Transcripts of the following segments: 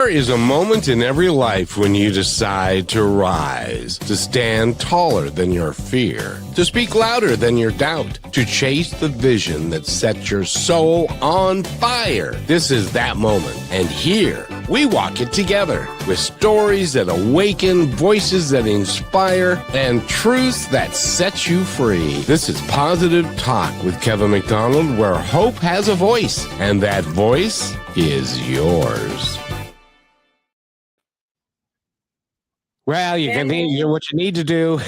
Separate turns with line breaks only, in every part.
There is a moment in every life when you decide to rise, to stand taller than your fear, to speak louder than your doubt, to chase the vision that sets your soul on fire. This is that moment, and here we walk it together with stories that awaken, voices that inspire, and truths that set you free. This is Positive Talk with Kevin McDonald, where hope has a voice, and that voice is yours. Well, you can what you need to do.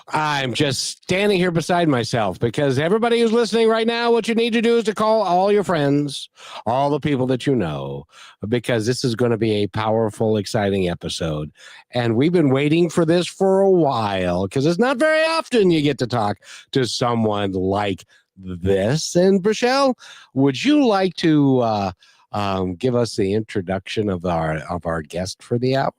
I'm just standing here beside myself because everybody who's listening right now, what you need to do is to call all your friends, all the people that you know, because this is going to be a powerful, exciting episode. And we've been waiting for this for a while because it's not very often you get to talk to someone like this. And Rochelle, would you like to give us the introduction of our guest for the hour?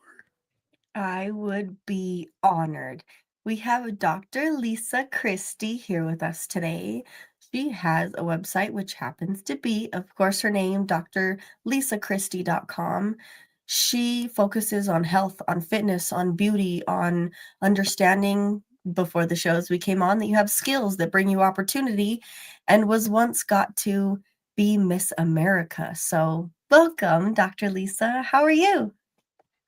I would be honored. We have Dr. Lisa Christie here with us today. She has a website, which happens to be, of course, her name, drlisachristie.com. She focuses on health, on fitness, on beauty, on understanding, before the shows we came on, that you have skills that bring you opportunity, and was once got to be Miss America. So welcome, Dr. Lisa. How are you?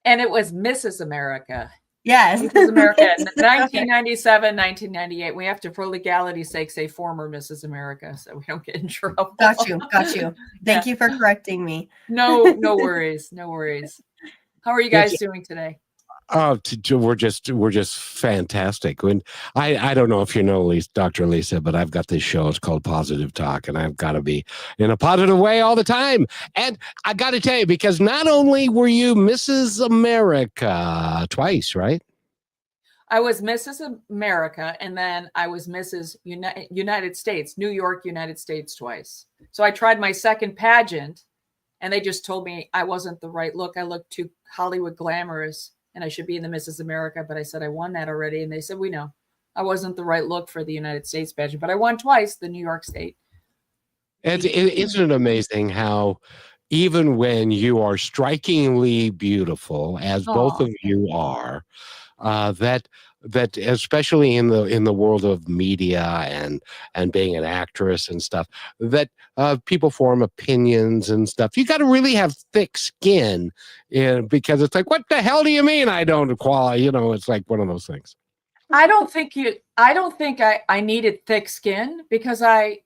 And it was Mrs. America.
Yes.
Mrs. America, 1997, 1998. We have to, for legality's sake, say former Mrs. America so we don't get in trouble.
Got you. Thank you for correcting me.
No worries. How are you guys doing today?
Oh, we're just fantastic. When I don't know if you know Dr. Lisa, but I've got this show. It's called Positive Talk, and I've got to be in a positive way all the time. And I got to tell you, because not only were you Mrs. America twice, right?
I was Mrs. America, and then I was Mrs. United States, New York, United States twice. So I tried my second pageant, and they just told me I wasn't the right look. I looked too Hollywood glamorous, and I should be in the Mrs. America, but I said I won that already. And they said, we know. I wasn't the right look for the United States pageant, but I won twice the New York State.
Isn't it amazing how even when you are strikingly beautiful, as both of you are, that especially in the world of media and being an actress and stuff, that people form opinions and stuff. You got to really have thick skin, because it's like, what the hell do you mean I don't qualify? It's like one of those things.
I don't think I needed thick skin, because I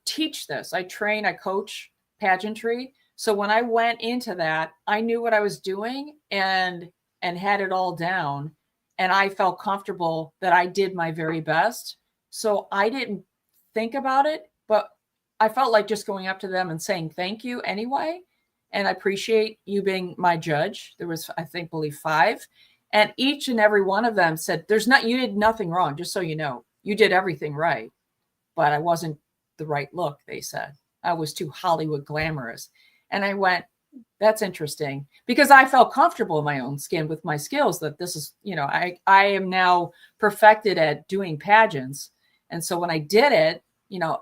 teach this. I train, I coach pageantry. So when I went into that, I knew what I was doing and had it all down. And I felt comfortable that I did my very best. So I didn't think about it, but I felt like just going up to them and saying thank you anyway. And I appreciate you being my judge. There was, I believe 5. And each and every one of them said, you did nothing wrong. Just so you know, you did everything right. But I wasn't the right look, they said. I was too Hollywood glamorous. And I went, that's interesting, because I felt comfortable in my own skin with my skills, that this is, I am now perfected at doing pageants. And so when I did it,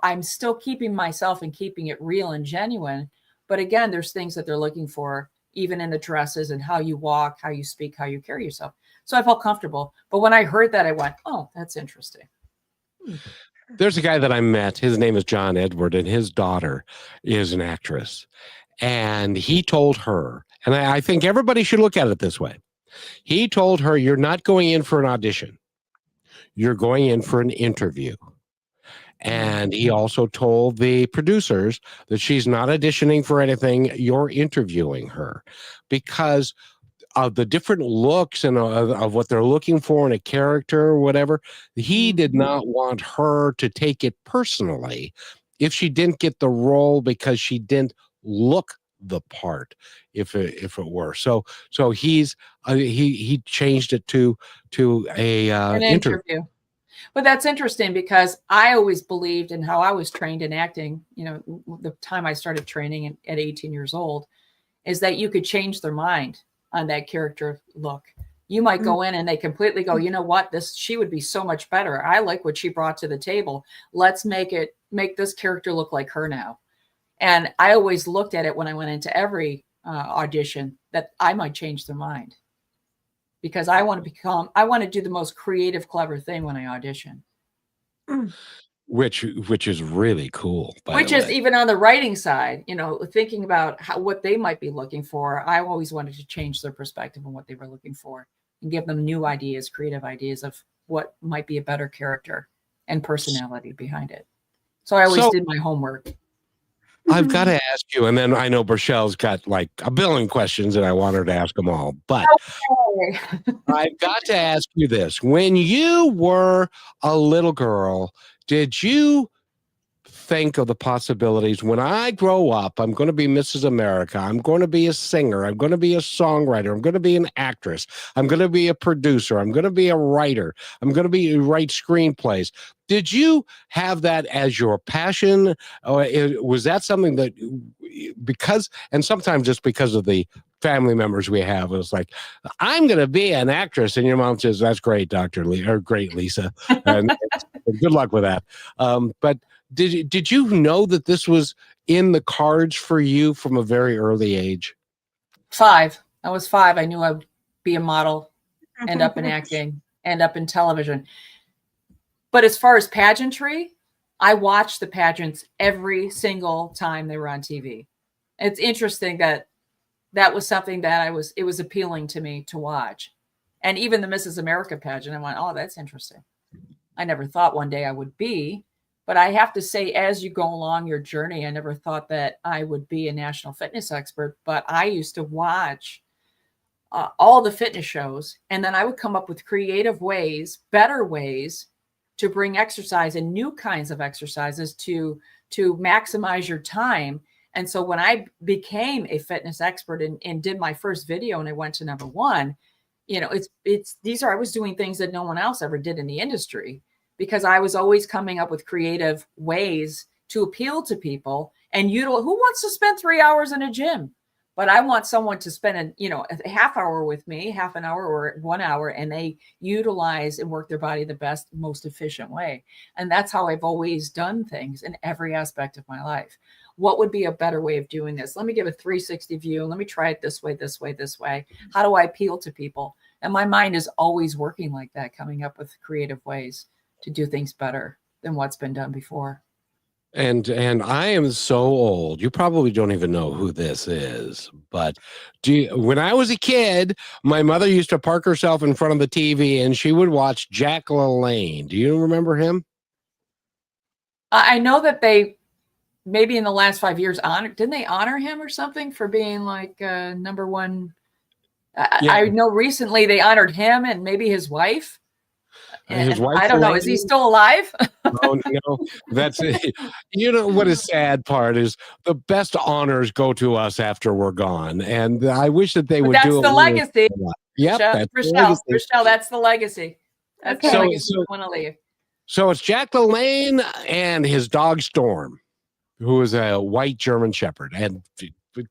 I'm still keeping myself and keeping it real and genuine. But again, there's things that they're looking for, even in the dresses and how you walk, how you speak, how you carry yourself. So I felt comfortable. But when I heard that, I went, oh, that's interesting.
There's a guy that I met. His name is John Edward, and his daughter is an actress. And he told her, and I think everybody should look at it this way. He told her, you're not going in for an audition. You're going in for an interview. And he also told the producers that she's not auditioning for anything. You're interviewing her, because of the different looks and of what they're looking for in a character or whatever. He did not want her to take it personally if she didn't get the role because she didn't look the part, if it were. So he changed it to an
interview. But that's interesting, because I always believed in how I was trained in acting. The time I started training at 18 years old, is that you could change their mind on that character look. You might go in and they completely go, you know what, she would be so much better. I like what she brought to the table. Let's make this character look like her now. And I always looked at it when I went into every audition that I might change their mind, because I want to do the most creative, clever thing when I audition.
Which is really cool, by
Which
the
is
way.
even on the writing side, thinking about what they might be looking for. I always wanted to change their perspective on what they were looking for and give them new ideas, creative ideas of what might be a better character and personality behind it. So I always did my homework.
I've got to ask you, and then I know Brachelle's got like a billion questions and I want her to ask them all, but
Okay.
I've got to ask you this. When you were a little girl, did you think of the possibilities? When I grow up, I'm going to be Mrs. America. I'm going to be a singer. I'm going to be a songwriter. I'm going to be an actress. I'm going to be a producer. I'm going to be a writer. I'm going to write screenplays. Did you have that as your passion? Or was that something that, and sometimes just because of the family members we have, it was like, I'm going to be an actress. And your mom says, that's great, Dr. Lee, or great, Lisa. And good luck with that. But did you know that this was in the cards for you from a very early age?
5. I was 5. I knew I would be a model, end up in acting, end up in television. But as far as pageantry, I watched the pageants every single time they were on TV. It's interesting that was something that it was appealing to me to watch. And even the Mrs. America pageant, I went, oh, that's interesting. I never thought one day I would be. But I have to say, as you go along your journey, I never thought that I would be a national fitness expert. But I used to watch all the fitness shows, and then I would come up with creative ways, better ways to bring exercise and new kinds of exercises to maximize your time. And so when I became a fitness expert and did my first video and I went to #1, I was doing things that no one else ever did in the industry, because I was always coming up with creative ways to appeal to people. And who wants to spend 3 hours in a gym? But I want someone to spend a half hour with me, half an hour or 1 hour, and they utilize and work their body the best, most efficient way. And that's how I've always done things in every aspect of my life. What would be a better way of doing this? Let me give a 360 view. Let me try it this way, this way, this way. How do I appeal to people? And my mind is always working like that, coming up with creative ways to do things better than what's been done before.
And I am so old, you probably don't even know who this is, but when I was a kid, my mother used to park herself in front of the TV and she would watch Jack LaLanne. Do you remember him?
I know that they, maybe in the last 5 years, didn't they honor him or something for being like #1?
Yeah.
I know recently they honored him and maybe his wife.
His wife,
I don't know. Is he still alive?
Oh, no, that's it. You know what is sad part is the best honors go to us after we're gone, and I wish that they would
That's
do
the legacy.
Yep, that's the legacy.
Rochelle, that's the legacy. That's
Okay.
the legacy we want to leave.
So it's Jack LaLanne and his dog Storm, who is a white German Shepherd, and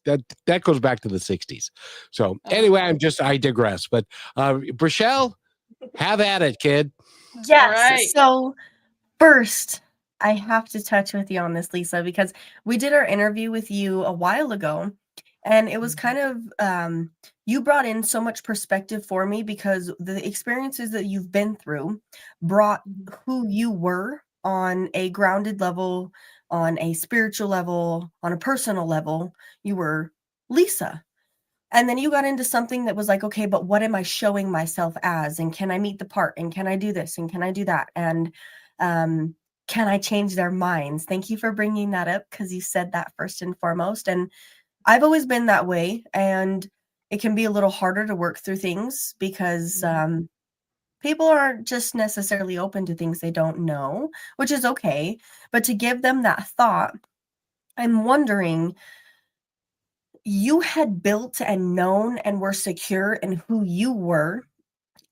that goes back to the 60s. So anyway, I digress. But Brachelle, have at it, kid.
Yes.
Right.
So first, I have to touch with you on this, Lisa, because we did our interview with you a while ago, and it was kind of you brought in so much perspective for me, because the experiences that you've been through brought who you were on a grounded level, on a spiritual level, on a personal level. You were Lisa. And then you got into something that was like, okay, but what am I showing myself as? And can I meet the part? And can I do this? And can I do that? And can I change their minds? Thank you for bringing that up, because you said that first and foremost. And I've always been that way. And it can be a little harder to work through things because people aren't just necessarily open to things they don't know, which is okay. But to give them that thought, I'm wondering, you had built and known and were secure in who you were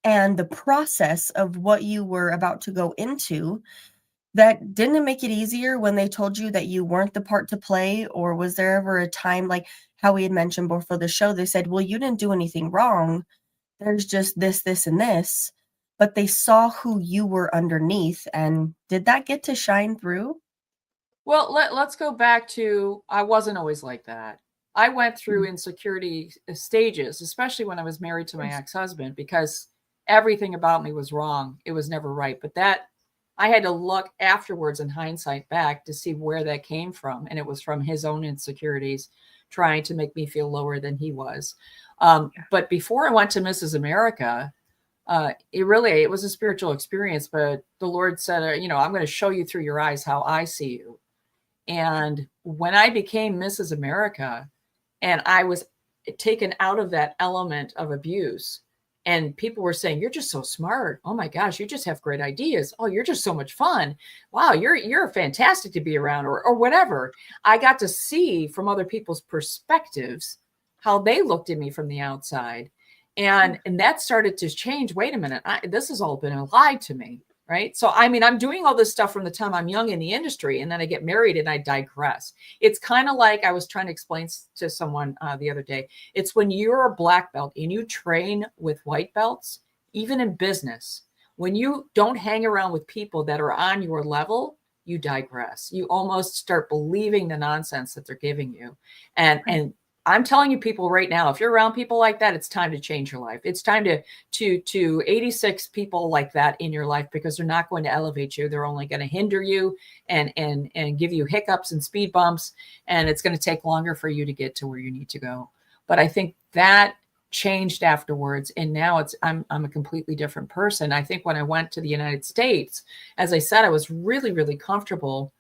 and the process of what you were about to go into. That didn't make it easier when they told you that you weren't the part to play? Or was there ever a time, like how we had mentioned before the show, they said, well, you didn't do anything wrong, there's just this, this, and this, but they saw who you were underneath? And did that get to shine through?
Well, let's go back to, I wasn't always like that. I went through insecurity stages, especially when I was married to my ex-husband, because everything about me was wrong. It was never right. But that, I had to look afterwards in hindsight back to see where that came from. And it was from his own insecurities, trying to make me feel lower than he was. But before I went to Mrs. America, it was a spiritual experience, but the Lord said, I'm going to show you through your eyes how I see you. And when I became Mrs. America and I was taken out of that element of abuse, and people were saying, you're just so smart. Oh my gosh, you just have great ideas. Oh, you're just so much fun. Wow, you're fantastic to be around, or whatever. I got to see from other people's perspectives how they looked at me from the outside. And that started to change. Wait a minute, this has all been lied to me. Right. So, I mean, I'm doing all this stuff from the time I'm young in the industry, and then I get married and I digress. It's kind of like I was trying to explain to someone the other day. It's when you're a black belt and you train with white belts, even in business, when you don't hang around with people that are on your level, you digress. You almost start believing the nonsense that they're giving you. And I'm telling you, people right now, if you're around people like that, it's time to change your life. It's time to 86 people like that in your life, because they're not going to elevate you. They're only going to hinder you and give you hiccups and speed bumps. And it's going to take longer for you to get to where you need to go. But I think that changed afterwards. And now I'm a completely different person. I think when I went to the United States, as I said, I was really, really comfortable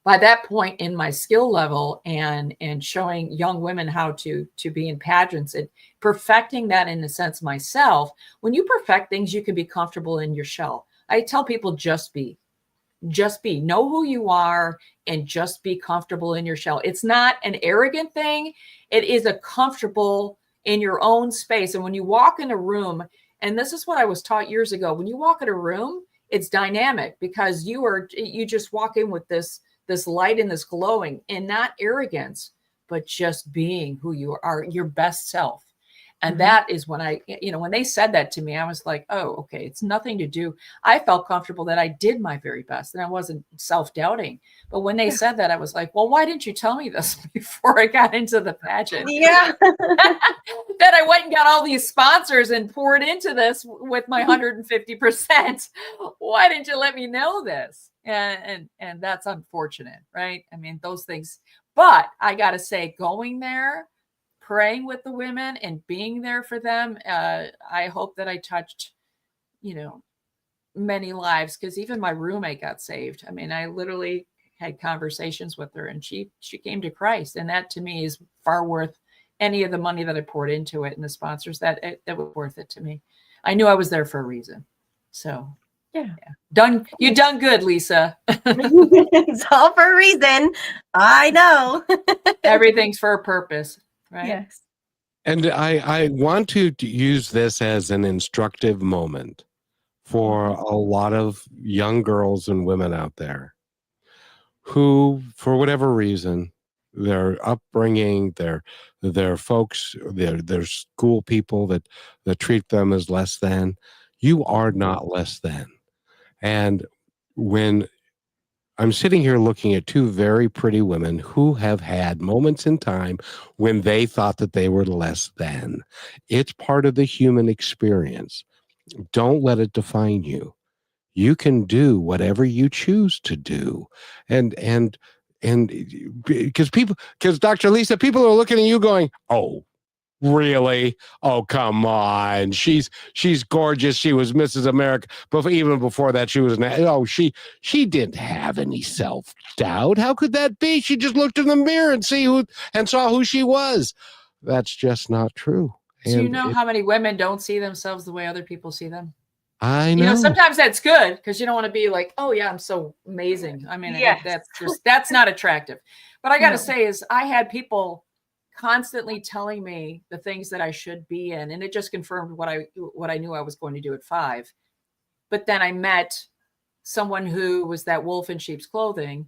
by that point in my skill level, and showing young women how to be in pageants and perfecting that in a sense myself. When you perfect things, you can be comfortable in your shell. I tell people, just be, know who you are, and just be comfortable in your shell. It's not an arrogant thing. It is a comfortable in your own space. And when you walk in a room, and this is what I was taught years ago, when you walk in a room, it's dynamic, because you just walk in with this light and this glowing, and not arrogance, but just being who you are, your best self. And that is when when they said that to me, I was like, oh, okay, it's nothing to do. I felt comfortable that I did my very best and I wasn't self-doubting. But when they said that, I was like, well, why didn't you tell me this before I got into the pageant?
Yeah.
That I went and got all these sponsors and poured into this with my 150%. Why didn't you let me know this? And that's unfortunate, right? I mean, those things. But I got to say, going there, praying with the women and being there for them, I hope that I touched, many lives, because even my roommate got saved. I mean, I literally had conversations with her, and she came to Christ. And that to me is far worth any of the money that I poured into it, and the sponsors. That was worth it to me. I knew I was there for a reason. So yeah. You done good, Lisa.
It's all for a reason. I know.
Everything's for a purpose, right?
Yes.
And I want to use this as an instructive moment for a lot of young girls and women out there who, for whatever reason, their upbringing, their folks, their school people that treat them as less than. You are not less than. And when I'm sitting here looking at two very pretty women who have had moments in time when they thought that they were less than. It's part of the human experience. Don't let it define you. You can do whatever you choose to do. And because Dr. Lisa, people are looking at you going, oh, really? Oh, come on. She's gorgeous. She was Mrs. America. But even before that, she was she didn't have any self-doubt. How could that be? She just looked in the mirror and saw who she was. That's just not true.
Do you know how many women don't see themselves the way other people see them?
I know.
Sometimes that's good, because you don't want to be like, oh yeah, I'm so amazing. I mean, that's not attractive. But I got to say is I had people constantly telling me the things that I should be in. And it just confirmed what I knew I was going to do at 5. But then I met someone who was that wolf in sheep's clothing,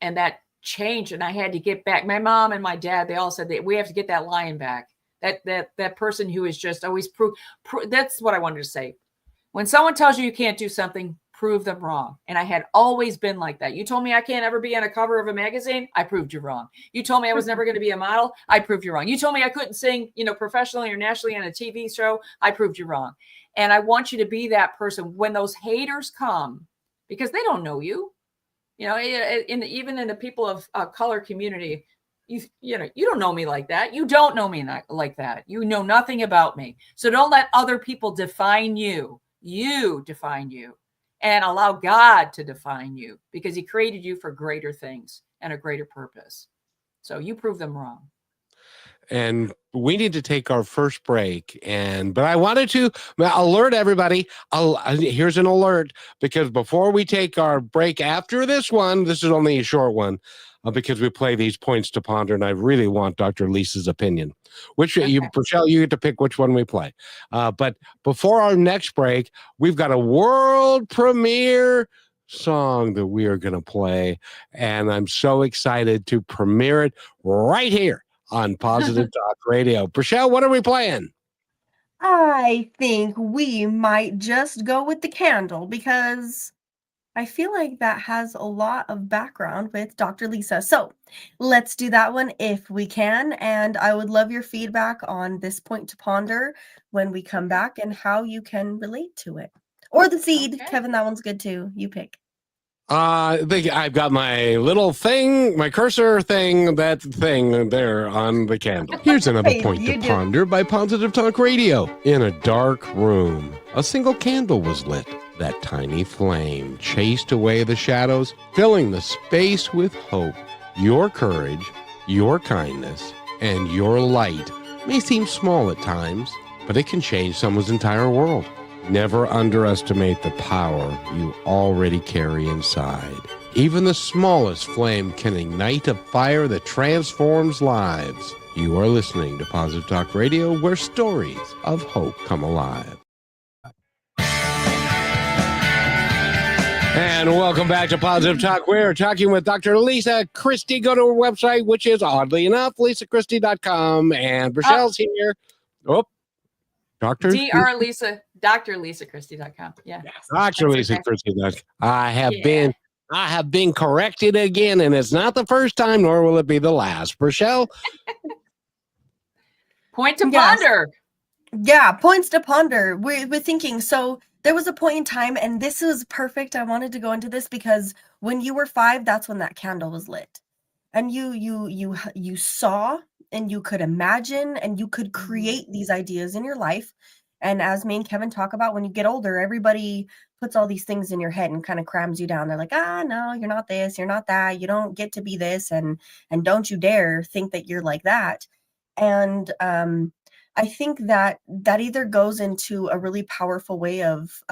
and that changed. And I had to get back. My mom and my dad, they all said that we have to get that lion back. That person who is just always prove. That's what I wanted to say. When someone tells you you can't do something, prove them wrong. And I had always been like that. You told me I can't ever be on a cover of a magazine. I proved you wrong. You told me I was never going to be a model. I proved you wrong. You told me I couldn't sing, professionally or nationally on a TV show. I proved you wrong. And I want you to be that person when those haters come, because they don't know you. Even in the people of color community, you don't know me like that. You don't know me like that. You know nothing about me. So don't let other people define you. You define you, and allow God to define you, because he created you for greater things and a greater purpose. So you prove them wrong.
And we need to take our first break. But I wanted to alert everybody. Here's an alert, because before we take our break after this one, this is only a short one, because we play these points to ponder, and I really want Dr. Lisa's opinion. Michelle, you get to pick which one we play. But before our next break, we've got a world premiere song that we are going to play, and I'm so excited to premiere it right here on Positive Talk Radio. Michelle, what are we playing?
I think we might just go with the candle, because I feel like that has a lot of background with Dr. Lisa. So let's do that one if we can. And I would love your feedback on this point to ponder when we come back, and how you can relate to it. Or the seed.
Okay.
Kevin, that one's good too. You pick.
I've got my little thing, my cursor thing, that thing there on the candle. Here's another point to ponder by Positive Talk Radio. In a dark room, a single candle was lit. That tiny flame chased away the shadows, filling the space with hope. Your courage, your kindness, and your light may seem small at times, but it can change someone's entire world. Never underestimate the power you already carry inside. Even the smallest flame can ignite a fire that transforms lives. You are listening to Positive Talk Radio, where stories of hope come alive. And welcome back to Positive Talk. We're talking with Dr. Lisa Christie. Go to her website, which is, oddly enough, lisachristie.com. And Michelle's here. Oh, Dr.
drlisachristie.com. Yeah.
Yes. Dr. Lisa Christie. I have been corrected again, and it's not the first time, nor will it be the last. Michelle?
Point to ponder.
Yeah, points to ponder. We're thinking, so there was a point in time, and this was perfect. I wanted to go into this because when you were 5, that's when that candle was lit. And you saw, and you could imagine, and you could create these ideas in your life. And as me and Kevin talk about, when you get older, everybody puts all these things in your head and kind of crams you down. They're like, no, you're not this, you're not that, you don't get to be this, and don't you dare think that you're like that. And I think that either goes into a really powerful way of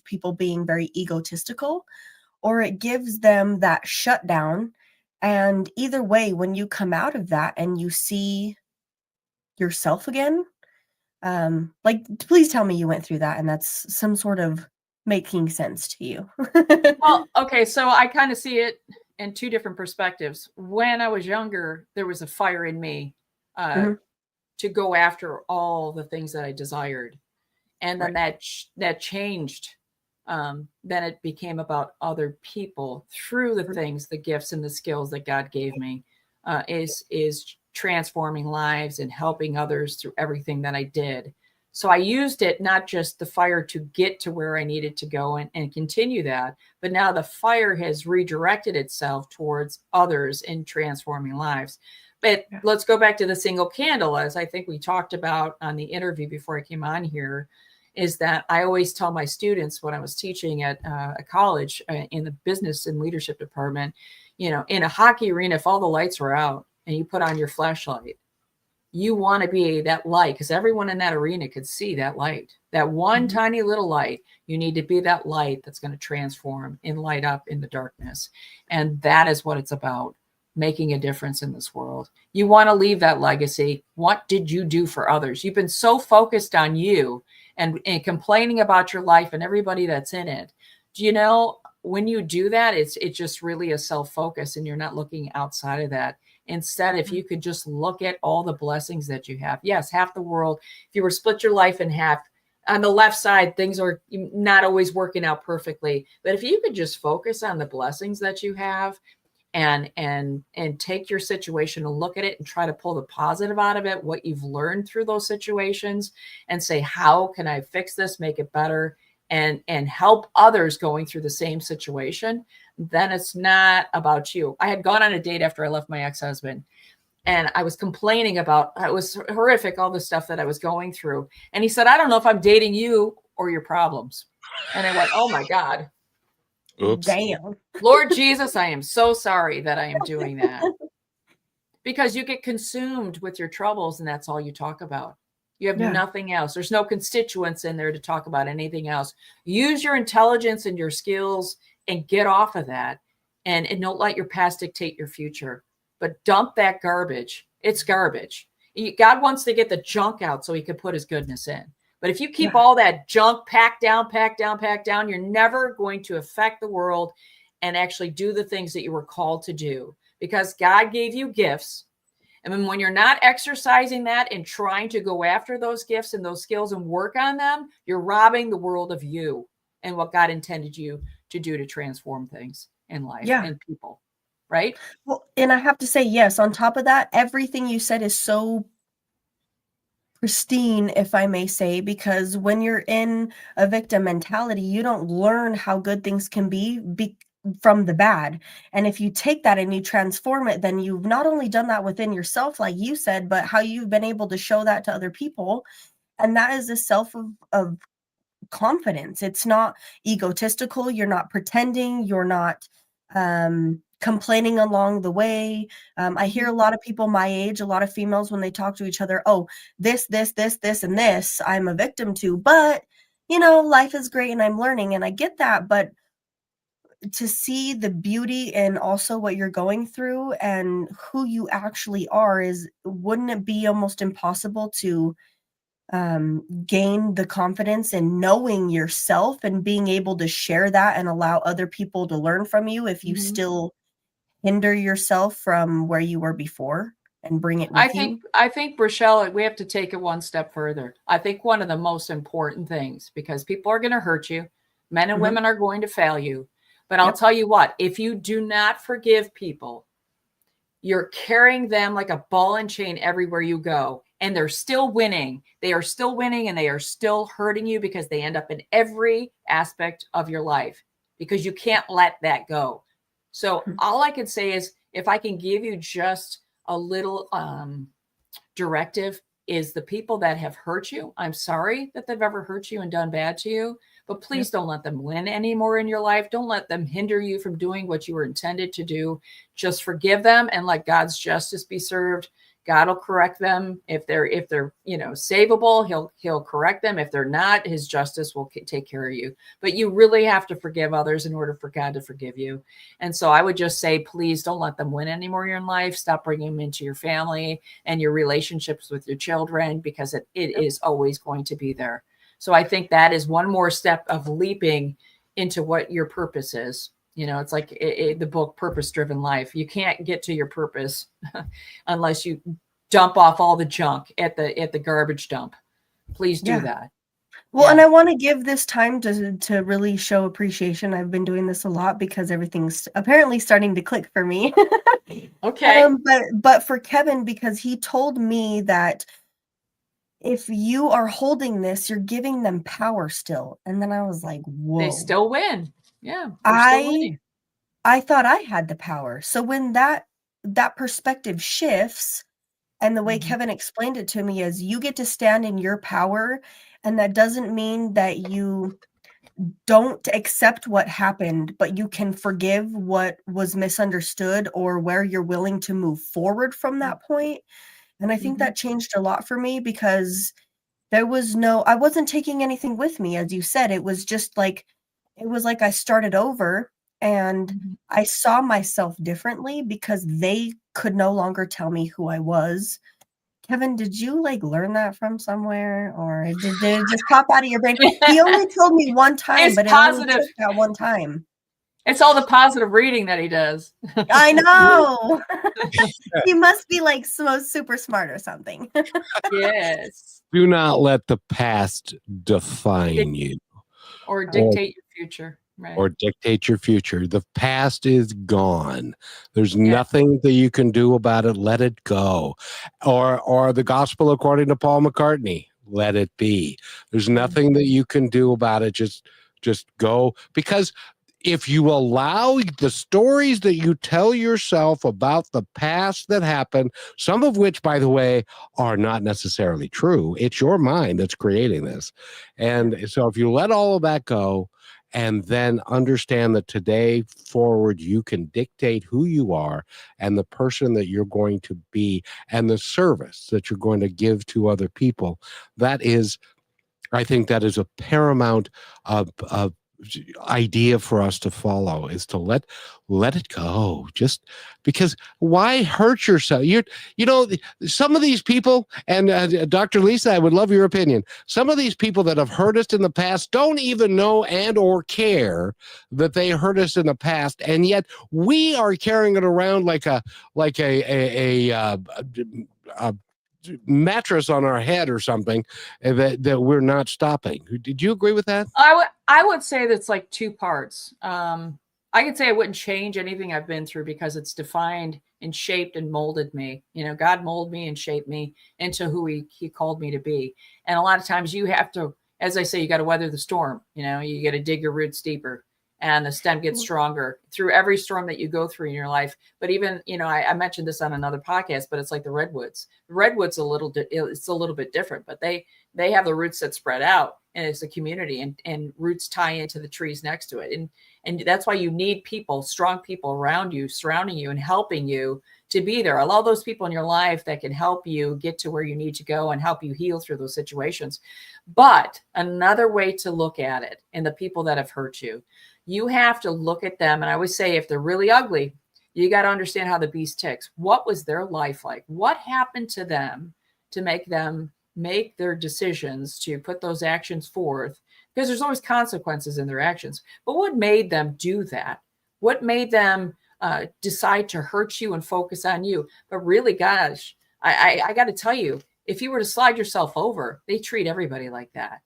people being very egotistical, or it gives them that shutdown. And either way, when you come out of that and you see yourself again, please tell me you went through that and that's some sort of making sense to you.
Well, okay, so I kind of see it in 2 different perspectives. When I was younger, there was a fire in me to go after all the things that I desired. And then that changed. Then it became about other people through the things, the gifts and the skills that God gave me, is transforming lives and helping others through everything that I did. So I used it, not just the fire to get to where I needed to go and continue that, but now the fire has redirected itself towards others in transforming lives. But let's go back to the single candle, as I think we talked about on the interview before I came on here, is that I always tell my students when I was teaching at a college in the business and leadership department, in a hockey arena, if all the lights were out and you put on your flashlight, you want to be that light, because everyone in that arena could see that light, that one tiny little light. You need to be that light that's going to transform and light up in the darkness. And that is what it's about, making a difference in this world. You want to leave that legacy. What did you do for others? You've been so focused on you and complaining about your life and everybody that's in it. Do you know, when you do that, it's just really a self-focus, and you're not looking outside of that. Instead, if you could just look at all the blessings that you have. Yes, half the world, if you were split your life in half, on the left side, things are not always working out perfectly. But if you could just focus on the blessings that you have and take your situation and look at it and try to pull the positive out of it, what you've learned through those situations, and say, how can I fix this, make it better, and help others going through the same situation, then it's not about you. I had gone on a date after I left my ex-husband, and I was complaining about, it was horrific, all the stuff that I was going through. And he said, I don't know if I'm dating you or your problems. And I went, oh my God.
Oops.
Damn.
Lord Jesus, I am so sorry that I am doing that. Because you get consumed with your troubles and that's all you talk about. You have nothing else. There's no constituents in there to talk about anything else. Use your intelligence and your skills and get off of that. And don't let your past dictate your future. But dump that garbage. It's garbage. God wants to get the junk out so he can put his goodness in. But if you keep all that junk packed down, you're never going to affect the world and actually do the things that you were called to do, because God gave you gifts. And then when you're not exercising that and trying to go after those gifts and those skills and work on them, you're robbing the world of you and what God intended you to do to transform things in life and people. Right?
Well, and I have to say, yes, on top of that, everything you said is so pristine, if I may say, because when you're in a victim mentality, you don't learn how good things can be from the bad. And if you take that and you transform it, then you've not only done that within yourself, like you said, but how you've been able to show that to other people. And that is a self of confidence. It's not egotistical. You're not pretending. You're not complaining along the way. I hear a lot of people my age, a lot of females, when they talk to each other, oh, this, and this, I'm a victim to, but life is great and I'm learning, and I get that. But to see the beauty in also what you're going through and who you actually are wouldn't it be almost impossible to gain the confidence in knowing yourself and being able to share that and allow other people to learn from you if you still hinder yourself from where you were before and bring it with you?
I think, Rochelle, we have to take it one step further. I think one of the most important things, because people are going to hurt you, men and women are going to fail you. But I'll tell you what, if you do not forgive people, you're carrying them like a ball and chain everywhere you go. And they're still winning. They are still winning, and they are still hurting you because they end up in every aspect of your life because you can't let that go. So all I can say is, if I can give you just a little directive, is the people that have hurt you, I'm sorry that they've ever hurt you and done bad to you, but please don't let them win anymore in your life. Don't let them hinder you from doing what you were intended to do. Just forgive them and let God's justice be served. God will correct them. If they're savable, he'll correct them. If they're not, his justice will take care of you. But you really have to forgive others in order for God to forgive you. And so I would just say, please don't let them win anymore in your life. Stop bringing them into your family and your relationships with your children, because it is always going to be there. So I think that is one more step of leaping into what your purpose is. It's like the book Purpose Driven Life. You can't get to your purpose unless you dump off all the junk at the garbage dump. Please do that.
Well, and I want to give this time to really show appreciation. I've been doing this a lot because everything's apparently starting to click for me.
Okay.
But for Kevin, because he told me that if you are holding this, you're giving them power still. And then I was like, whoa.
They still win. Yeah.
I thought I had the power. So when that perspective shifts, and the way Kevin explained it to me is, you get to stand in your power, and that doesn't mean that you don't accept what happened, but you can forgive what was misunderstood or where you're willing to move forward from that point. And I think that changed a lot for me, because I wasn't taking anything with me. As you said, it was like I started over, and I saw myself differently because they could no longer tell me who I was. Kevin, did you learn that from somewhere, or did it just pop out of your brain? He only told me one time,
It's
but it only took that one time.
It's all the positive reading that he does.
I know. He must be like super smart or something.
Yes.
Do not let the past define you
Or dictate your future. Right.
or dictate your future. The past is gone. There's
Yeah.
nothing that you can do about it. Let it go. Or the gospel according to Paul McCartney, let it be. There's nothing that you can do about it. Just go, because if you allow the stories that you tell yourself about the past that happened, some of which, by the way, are not necessarily true. It's your mind that's creating this. And so if you let all of that go and then understand that today forward, you can dictate who you are and the person that you're going to be and the service that you're going to give to other people, I think that is a paramount idea for us to follow, is to let it go. Just because, why hurt yourself? Some of these people, and Dr. Lisa, I would love your opinion. Some of these people that have hurt us in the past don't even know and or care that they hurt us in the past, and yet we are carrying it around like a mattress on our head or something, that we're not stopping. Did you agree with that?
I would say that's like two parts. I could say I wouldn't change anything I've been through because it's defined and shaped and molded me. God molded me and shaped me into who he called me to be. And a lot of times you have to, as I say, you got to weather the storm. You got to dig your roots deeper, and the stem gets stronger through every storm that you go through in your life. But even, I mentioned this on another podcast, but it's like the redwoods. The redwoods it's a little bit different, but they have the roots that spread out, and it's a community, and roots tie into the trees next to it. And that's why you need people, strong people around you, surrounding you and helping you to be there. Allow those people in your life that can help you get to where you need to go and help you heal through those situations. But another way to look at it, and the people that have hurt you, you have to look at them. And I always say, if they're really ugly, you got to understand how the beast ticks. What was their life like? What happened to them to make them make their decisions, to put those actions forth? Because there's always consequences in their actions. But what made them do that? What made them decide to hurt you and focus on you? But really, gosh, I got to tell you, if you were to slide yourself over, they treat everybody like that.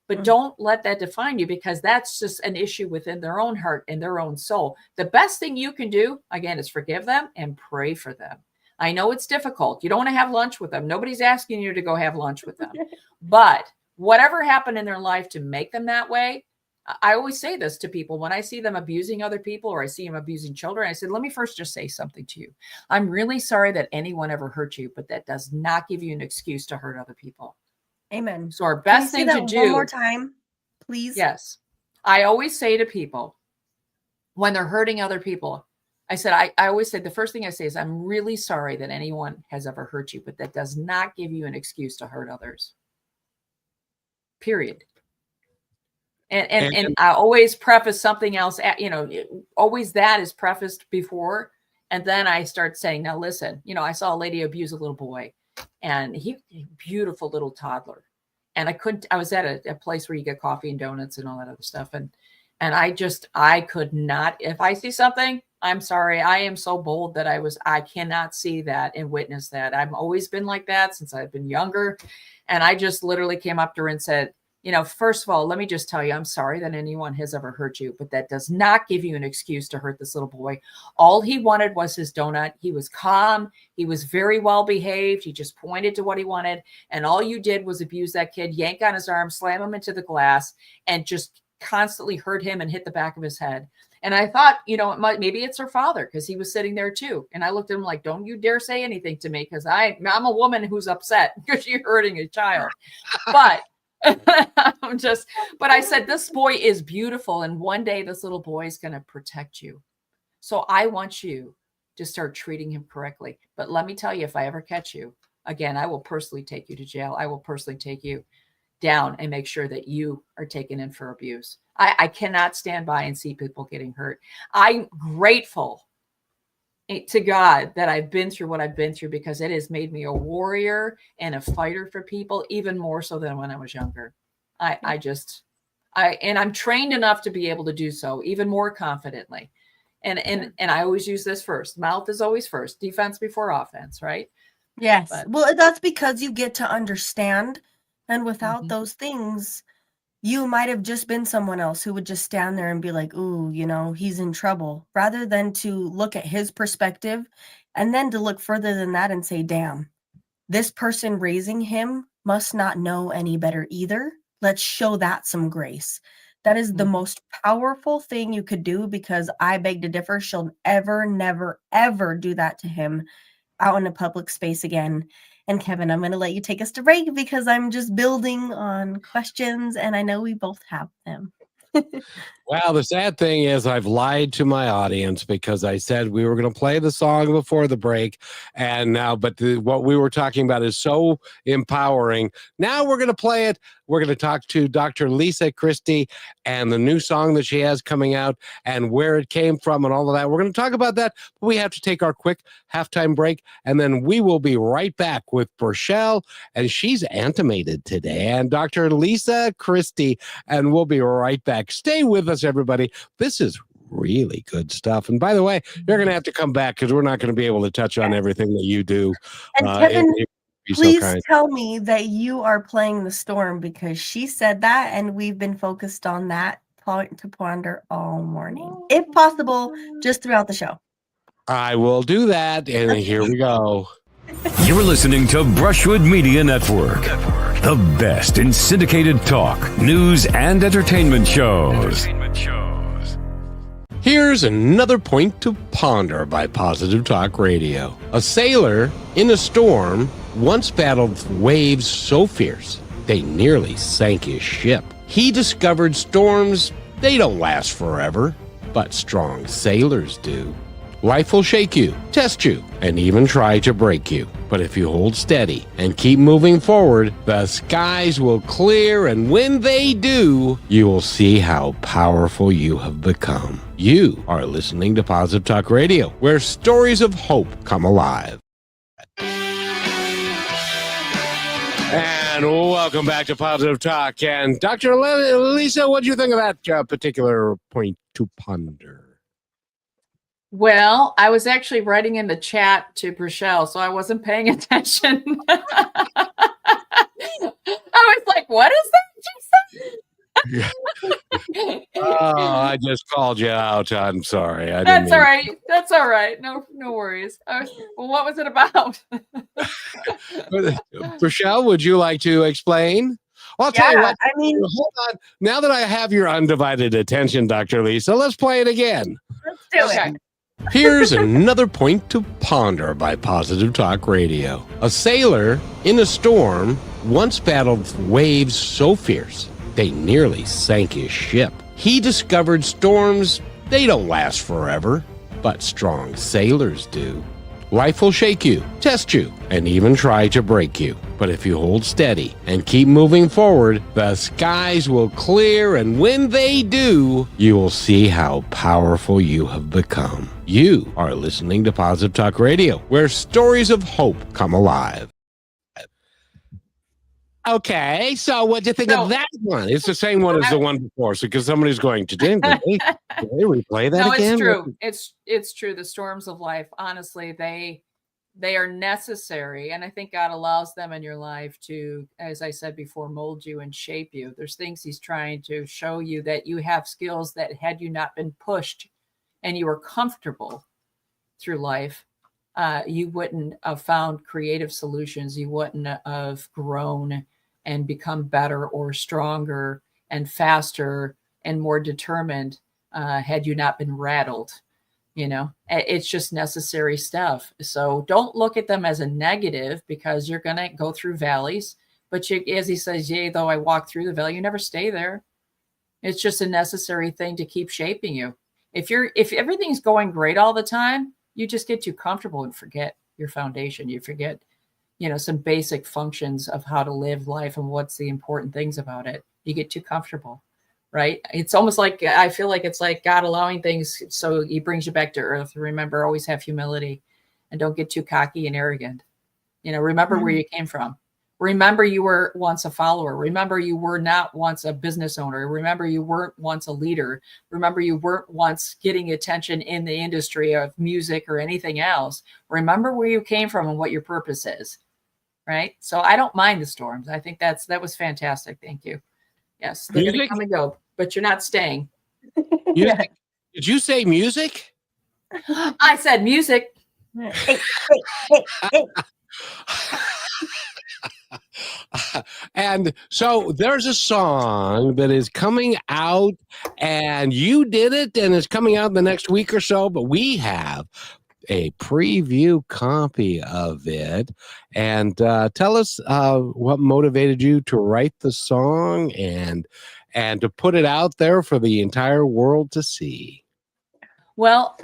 But don't let that define you, because that's just an issue within their own heart and their own soul. The best thing you can do, again, is forgive them and pray for them. I know it's difficult. You don't want to have lunch with them. Nobody's asking you to go have lunch with them. But whatever happened in their life to make them that way, I always say this to people when I see them abusing other people, or I see them abusing children. I said, let me first just say something to you. I'm really sorry that anyone ever hurt you, but that does not give you an excuse to hurt other people.
Amen.
So our best thing to do.
One more time, please.
Yes. I always say to people when they're hurting other people, I always say, the first thing I say is, I'm really sorry that anyone has ever hurt you, but that does not give you an excuse to hurt others. Period. And I always preface something else, always that is prefaced before. And then I start saying, now listen, I saw a lady abuse a little boy, and he beautiful little toddler. And I was at a place where you get coffee and donuts and all that other stuff. And I could not, if I see something, I'm sorry. I am so bold that I cannot see that and witness that. I've always been like that since I've been younger. And I just literally came up to her and said, first of all, let me just tell you, I'm sorry that anyone has ever hurt you, but that does not give you an excuse to hurt this little boy. All he wanted was his donut. He was calm. He was very well behaved. He just pointed to what he wanted. And all you did was abuse that kid, yank on his arm, slam him into the glass, and just constantly hurt him and hit the back of his head. And I thought, maybe it's her father, because he was sitting there too. And I looked at him like, don't you dare say anything to me, because I'm a woman who's upset because you're hurting a child. But but I said, this boy is beautiful, and one day this little boy is going to protect you. So I want you to start treating him correctly. But let me tell you, if I ever catch you again, I will personally take you to jail. I will personally take you down and make sure that you are taken in for abuse. I cannot stand by and see people getting hurt. I'm grateful to God that I've been through what I've been through, because it has made me a warrior and a fighter for people, even more so than when I was younger. I I'm trained enough to be able to do so even more confidently. And I always use this first. Mouth is always first. Defense before offense, right?
Yes.
But-
Well, that's because you get to understand. And without
Mhm.
those things, you might have just been someone else who would just stand there and be like, ooh, he's in trouble, rather than to look at his perspective and then to look further than that and say, damn, this person raising him must not know any better either. Let's show that some grace. That is the
Mhm.
most powerful thing you could do, because I beg to differ. She'll ever, never, ever do that to him out in a public space again. And Kevin, I'm going to let you take us to break because I'm just building on questions and I know we both have them.
Well, the sad thing is I've lied to my audience because I said we were going to play the song before the break. And now, but what we were talking about is so empowering. Now we're going to play it. We're going to talk to Dr. Lisa Christie and the new song that she has coming out and where it came from and all of that. We're going to talk about that, but we have to take our quick halftime break. And then we will be right back with Rochelle, and she's animated today, and Dr. Lisa Christie, and we'll be right back. Stay with us, everybody. This is really good stuff. And by the way, you're going to have to come back because we're not going to be able to touch on everything that you do.
And Kevin,
Be so
please
kind.
tell me that you are playing The Storm, because she said that and we've been focused on that point to ponder all morning, if possible, just throughout the show.
I will do that. And here we go.
You're listening to Brushwood Media Network, the best in syndicated talk, news, and entertainment shows.
Here's another point to ponder by Positive Talk Radio. A sailor in a storm once battled waves so fierce they nearly sank his ship. He discovered storms, they don't last forever, but strong sailors do. Life will shake you, test you, and even try to break you. But if you hold steady and keep moving forward, the skies will clear, and when they do, you will see how powerful you have become. You are listening to Positive Talk Radio, where stories of hope come alive. And welcome back to Positive Talk. And Dr. Lisa, what do you think of that particular point to ponder?
Well, I was actually writing in the chat to Rochelle, so I wasn't paying attention. I was like, what is that?
Oh, I just called you out. I'm sorry.
That's all right. That's all right. No worries. Well, what was it about?
Rochelle, would you like to explain? I'll tell you what.
I mean,
Hold on. Now that I have your undivided attention, Dr. Lisa, let's play it again.
let's do
Okay.
it.
Here's another point to ponder by Positive Talk Radio. A sailor in a storm once battled waves so fierce they nearly sank his ship. He discovered storms, they don't last forever, but strong sailors do. Life will shake you, test you, and even try to break you. But if you hold steady and keep moving forward, the skies will clear, and when they do, you will see how powerful you have become. You are listening to Positive Talk Radio, where stories of hope come alive. Okay, so what do you think of that one? It's the same one as the one before, so because somebody's going to did they replay that
No,
again?
it's true. It's true. The storms of life, honestly, they are necessary, and I think God allows them in your life to, as I said before, mold you and shape you. There's things He's trying to show you that you have skills that had you not been pushed and you were comfortable through life, you wouldn't have found creative solutions. You wouldn't have grown and become better or stronger and faster and more determined had you not been rattled. It's just necessary stuff. So don't look at them as a negative, because you're going to go through valleys. But as he says, yea, though I walk through the valley, you never stay there. It's just a necessary thing to keep shaping you. If everything's going great all the time, you just get too comfortable and forget your foundation. You forget, some basic functions of how to live life and what's the important things about it. You get too comfortable, right? It's almost like, I feel like it's like God allowing things so He brings you back to earth. Remember, always have humility and don't get too cocky and arrogant. Remember where you came from. Remember, you were once a follower. Remember, you were not once a business owner. Remember, you weren't once a leader. Remember, you weren't once getting attention in the industry of music or anything else. Remember where you came from and what your purpose is, right? So I don't mind the storms. I think that was fantastic. Thank you. Yes, they're going to come and go, but you're not staying.
Music? Did you say music?
I said music.
And so there's a song that is coming out, and you did it, and it's coming out in the next week or so, but we have a preview copy of it. And tell us what motivated you to write the song and to put it out there for the entire world to see.
Well,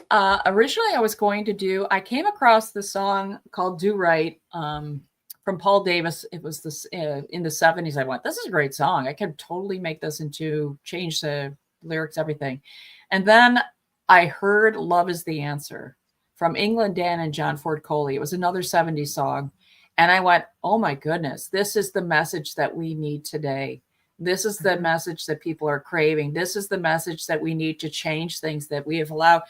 originally I came across the song called Do Right from Paul Davis. It was this in the 70s. I went, this is a great song. I could totally make this change the lyrics, everything. And then I heard Love is the Answer from England Dan and John Ford Coley. It was another 70s song. And I went, oh my goodness, this is the message that we need today. This is the message that people are craving. This is the message that we need to change things that we have allowed.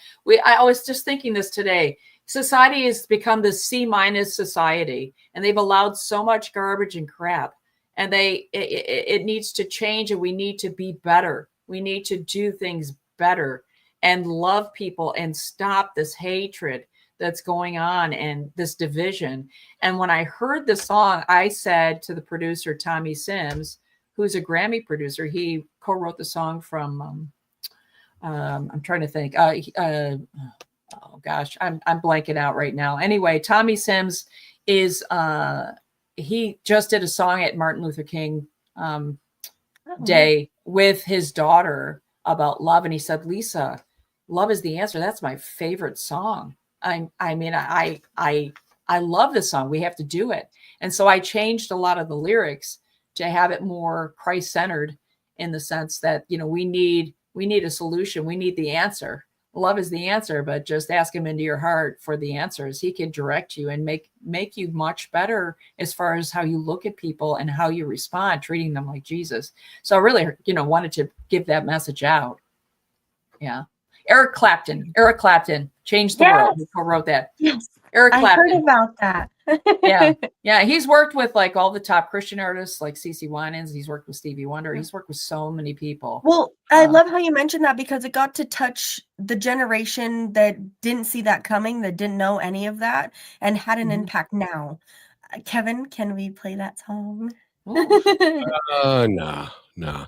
I was just thinking this today. Society has become this C- society, and they've allowed so much garbage and crap. And it needs to change, and we need to be better. We need to do things better and love people and stop this hatred that's going on and this division. And when I heard the song, I said to the producer, Tommy Sims, who's a Grammy producer, he co-wrote the song from, I'm trying to think, oh gosh, I'm blanking out right now. Anyway, Tommy Sims is, he just did a song at Martin Luther King Day with his daughter about love. And he said, Lisa, Love is the Answer. That's my favorite song. I love this song. We have to do it. And so I changed a lot of the lyrics to have it more Christ-centered in the sense that, we need a solution. We need the answer. Love is the answer, but just ask him into your heart for the answers. He can direct you and make you much better as far as how you look at people and how you respond, treating them like Jesus. So I really, wanted to give that message out. Yeah. Eric Clapton changed the world. He co-wrote that.
Yes.
Eric Clapton.
I heard about that.
Yeah. He's worked with like all the top Christian artists like CeCe Winans. He's worked with Stevie Wonder. He's worked with so many people.
Well, I love how you mentioned that because it got to touch the generation that didn't see that coming, that didn't know any of that, and had an impact now. Kevin, can we play that song?
No.
No,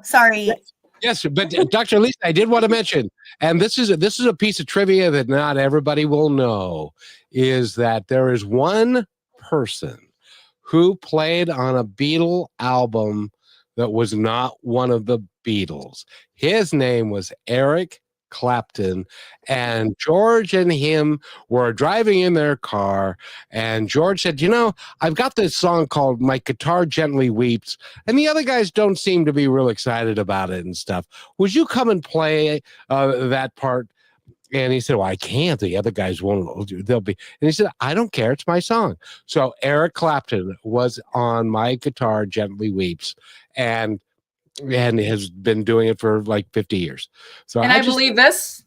sorry.
Yes, but Dr. Lisa, I did want to mention, and this is a piece of trivia that not everybody will know, is that there is one person who played on a Beatle album that was not one of the Beatles. His name was Eric Clapton, and George and him were driving in their car, and George said, I've got this song called My Guitar Gently Weeps, and the other guys don't seem to be real excited about it and stuff. Would you come and play that part? And he said, well, I can't. The other guys won't. They'll be. And he said, I don't care. It's my song. So Eric Clapton was on My Guitar Gently Weeps, and has been doing it for like 50 years. So
I believe this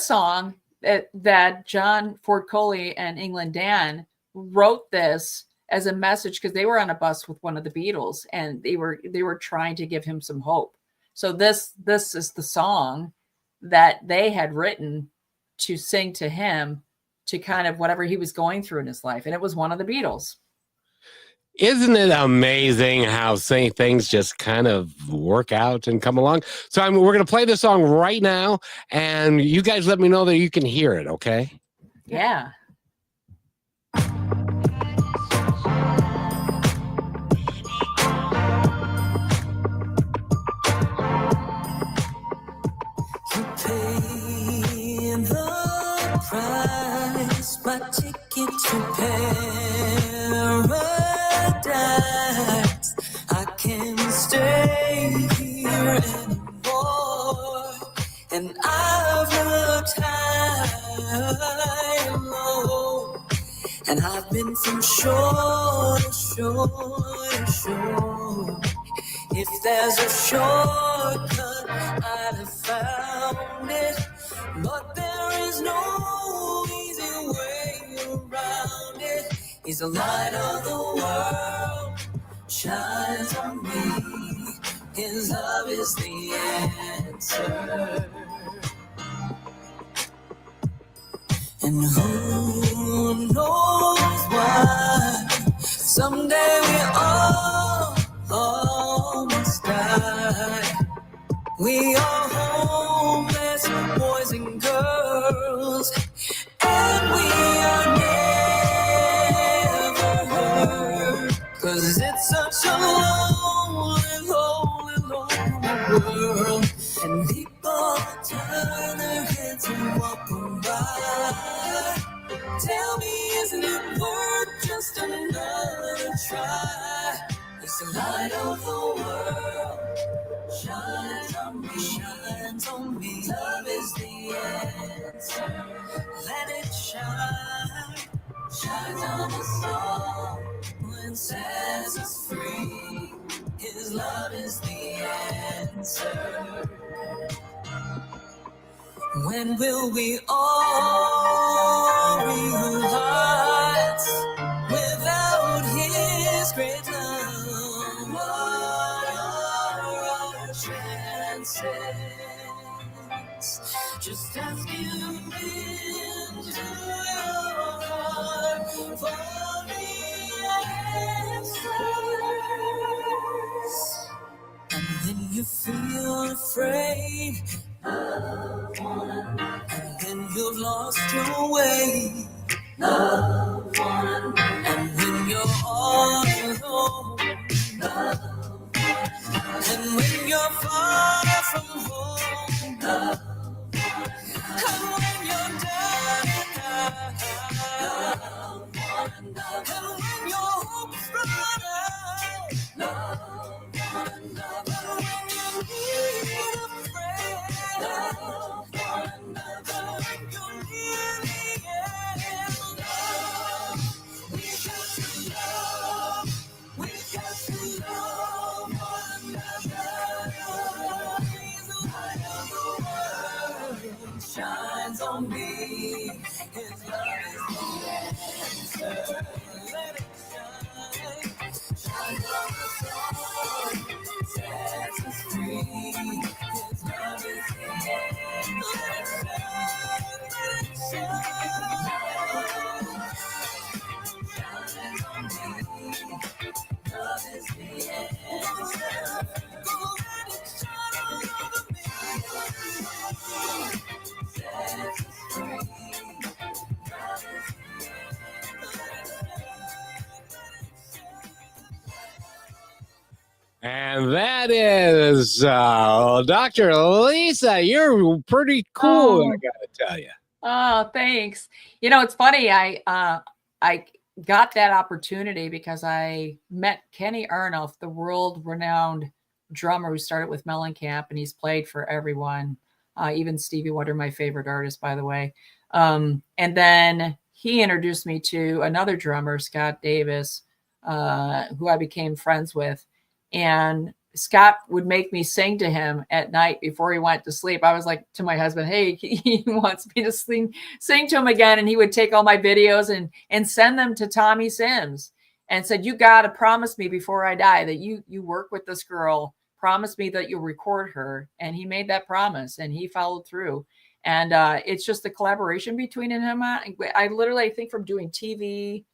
song that John Ford Coley and England Dan wrote this as a message because they were on a bus with one of the Beatles and they were trying to give him some hope. So this is the song that they had written to sing to him to kind of whatever he was going through in his life. And it was one of the Beatles.
Isn't it amazing how things just kind of work out and come along? So we're going to play this song right now, and you guys let me know that you can hear it, okay?
Yeah.
You pay the price, my ticket to paradise. I can't stay here anymore, and I've looked high and low, and I've been from shore to sure. If there's a shortcut, I'd have found it. But there is no easy way around it. He's the light of the world, shines on me. His love is the answer. And who knows why someday we all must die. We are homeless boys and girls, and we are never hurt. 'Cause it's such a lonely, lonely, lonely world. And people turn their heads and walk on by. Tell me, isn't it worth just another try? It's the light of the world, shines on me, shines on me. Love is the answer. Let it shine, shines on us all, and sets us free. His love is the answer. When will we all realize without his great love, what are our chances? Just ask him into your heart for the answers. And when you feel afraid, and then you've lost your way, and when you're all alone, and when you're far from home, and when you're down and out, and when your hopes run out, and when you need a friend, when you're near the end, we got to love, we got to love one another. He's the light of the world, shines on me. His love is the answer. Let it shine, shines on us all, sets us free. His love is the answer. Let it shine, let it shine. Shines on me. Love is the answer. Go let it shine all over me. Sets us free. Love is the
And that is Dr. Lisa. You're pretty cool, I gotta tell you.
Oh, thanks. You know, it's funny. I got that opportunity because I met Kenny Arnoff, the world-renowned drummer who started with Mellencamp, and he's played for everyone, even Stevie Wonder, my favorite artist, by the way. And then he introduced me to another drummer, Scott Davis, who I became friends with. And Scott would make me sing to him at night before he went to sleep. I was like to my husband, hey, he wants me to sing to him again. And he would take all my videos and send them to Tommy Sims and said, you got to promise me before I die that you work with this girl. Promise me that you'll record her. And he made that promise and he followed through. And it's just the collaboration between him and him. I literally think from doing TV,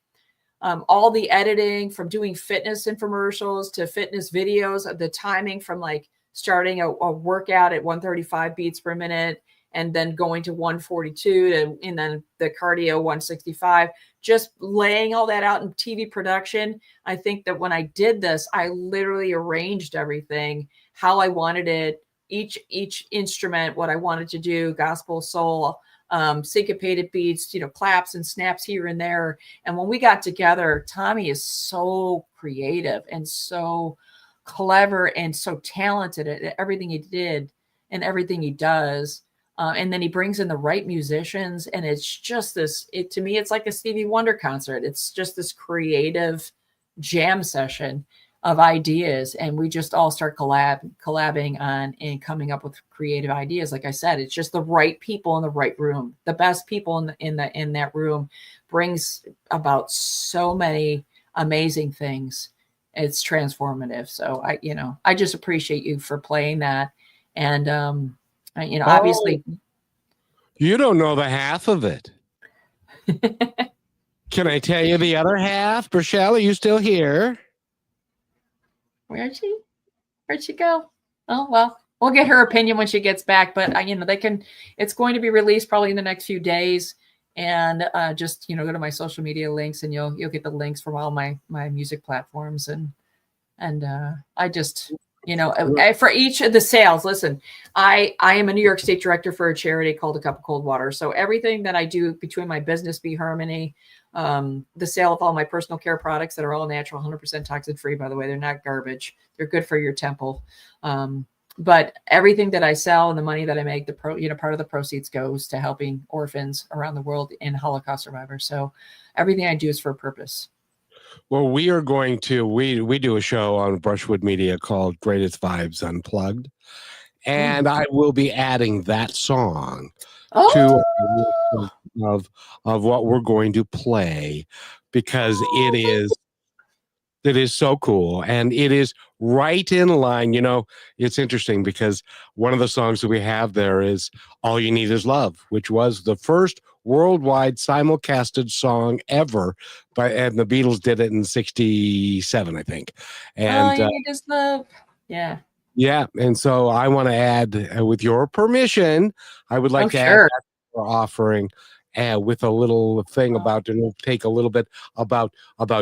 all the editing, from doing fitness infomercials to fitness videos, the timing from like starting a workout at 135 beats per minute and then going to 142 and then the cardio 165, just laying all that out in TV production. I think that when I did this, I literally arranged everything, how I wanted it, each instrument, what I wanted to do, gospel, soul, syncopated beats, claps and snaps here and there. And when we got together, Tommy is so creative and so clever and so talented at everything he did and everything he does. And then he brings in the right musicians, and it's just this, to me, it's like a Stevie Wonder concert. It's just this creative jam session of ideas, and we just all start collabing on and coming up with creative ideas. Like I said, it's just the right people in the right room. The best people in that room brings about so many amazing things. It's transformative. So I just appreciate you for playing that. And obviously
You don't know the half of it. Can I tell you the other half? Rochelle, are you still here?
Where'd she go? Oh, well, we'll get her opinion when she gets back, but it's going to be released probably in the next few days. And just, go to my social media links, and you'll get the links from all my music platforms. And I just, for each of the sales, listen, I am a New York State director for a charity called A Cup of Cold Water. So everything that I do between my business, Be Harmony, the sale of all my personal care products that are all natural, 100% toxin-free, by the way, they're not garbage. They're good for your temple. But everything that I sell and the money that I make, part of the proceeds goes to helping orphans around the world and Holocaust survivors. So everything I do is for a purpose.
Well, we are going to, we do a show on Brushwood Media called Greatest Vibes Unplugged. And I will be adding that song to of what we're going to play, because it is so cool, and it is right in line. It's interesting because one of the songs that we have there is All You Need Is Love, which was the first worldwide simulcasted song ever and the Beatles did it in 1967, I think. And
All You Need Is Love. Yeah.
Yeah, and so I want to add, with your permission, I would like to add that to our offering, with a little thing about, and we'll take a little bit about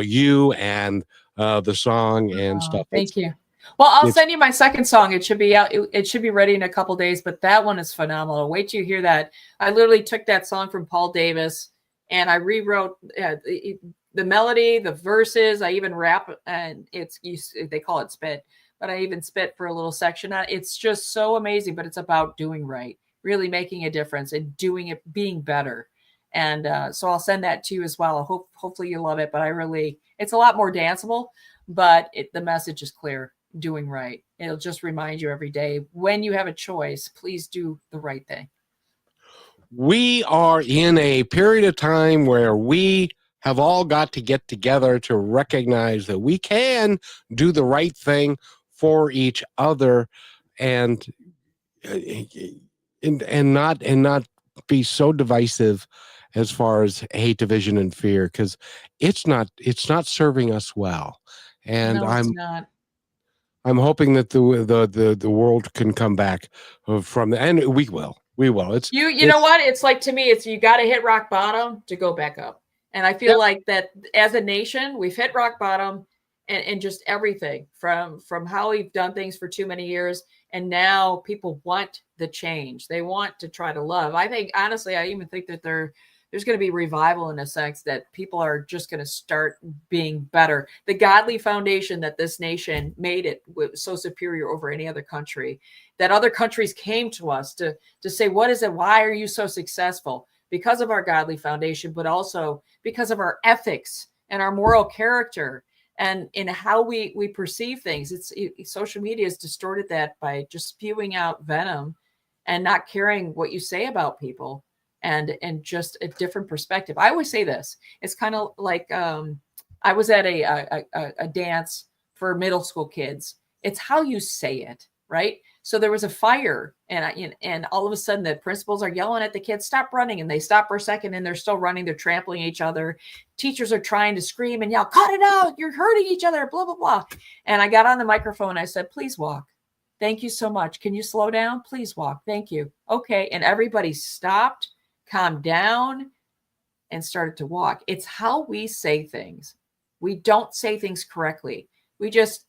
you and the song and stuff.
Thank you. Well, I'll send you my second song. It should be out. It should be ready in a couple days, but that one is phenomenal. Wait till you hear that. I literally took that song from Paul Davis and I rewrote the melody, the verses. I even rap, and they call it spit. But I even spit for a little section. It's just so amazing, but it's about doing right, really making a difference and doing it, being better. And so I'll send that to you as well. Hopefully you love it, but it's a lot more danceable, but the message is clear, doing right. It'll just remind you every day, when you have a choice, please do the right thing.
We are in a period of time where we have all got to get together to recognize that we can do the right thing for each other, and not be so divisive as far as hate, division, and fear, because it's not serving us well. And
No, it's not.
I'm hoping that the world can come back from the, and we will. It's
you know what? It's like, to me, it's, you got to hit rock bottom to go back up. And I feel like that as a nation, we've hit rock bottom. And just everything from how we've done things for too many years. And now people want the change. They want to try to love. I think, honestly, I even think that there's going to be revival in a sense, that people are just going to start being better. The godly foundation that this nation made it was so superior over any other country, that other countries came to us to say, what is it? Why are you so successful? Because of our godly foundation, but also because of our ethics and our moral character. And in how we perceive things. Social media has distorted that by just spewing out venom and not caring what you say about people, and just a different perspective. I always say this. It's kind of like, I was at a dance for middle school kids. It's how you say it, right? So there was a fire, and all of a sudden the principals are yelling at the kids, stop running. And they stop for a second, and they're still running. They're trampling each other. Teachers are trying to scream and yell, cut it out. You're hurting each other, blah, blah, blah. And I got on the microphone. And I said, please walk. Thank you so much. Can you slow down? Please walk. Thank you. Okay. And everybody stopped, calmed down, and started to walk. It's how we say things. We don't say things correctly. We just,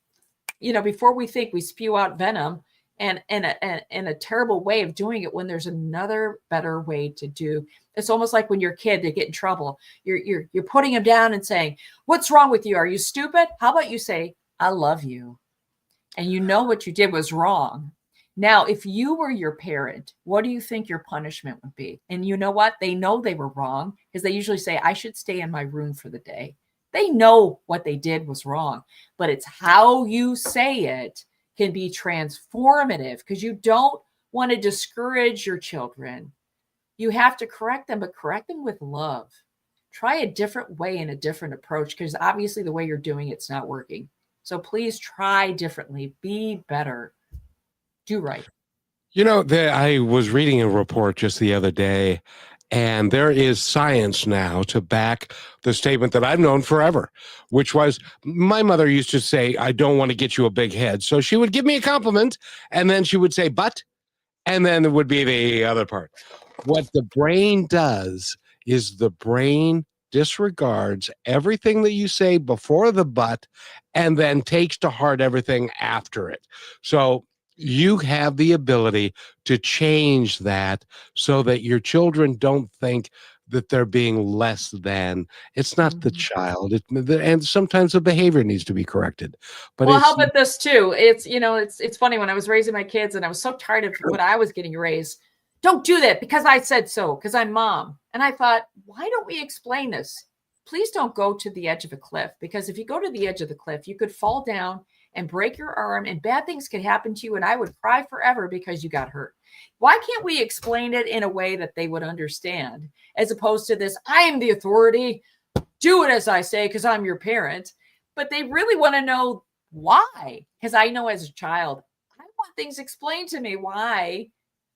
before we think, we spew out venom. And a terrible way of doing it, when there's another better way to do. It's almost like when you're a kid, they get in trouble. You're putting them down and saying, what's wrong with you? Are you stupid? How about you say, I love you. And you know what you did was wrong. Now, if you were your parent, what do you think your punishment would be? And you know what? They know they were wrong, because they usually say, I should stay in my room for the day. They know what they did was wrong, but it's how you say it can be transformative, because you don't want to discourage your children. You have to correct them, but correct them with love. Try a different way and a different approach, because obviously the way you're doing it's not working. So please try differently, be better, do right.
You know, I was reading a report just the other day, and there is science now to back the statement that I've known forever, which was my mother used to say, I don't want to get you a big head. So she would give me a compliment, and then she would say, but, and then it would be the other part. What the brain does is the brain disregards everything that you say before the but, and then takes to heart everything after it. So you have the ability to change that so that your children don't think that they're being less than. It's not the child, and sometimes the behavior needs to be corrected. But
Well,
it's
how about this too? It's funny, when I was raising my kids and I was so tired of what I was getting raised. Don't do that because I said so, because I'm mom. And I thought, why don't we explain this? Please don't go to the edge of a cliff, because if you go to the edge of the cliff, you could fall down and break your arm and bad things could happen to you. And I would cry forever because you got hurt. Why can't we explain it in a way that they would understand, as opposed to this, I am the authority, do it as I say because I'm your parent. But they really want to know why. Because I know as a child, I want things explained to me why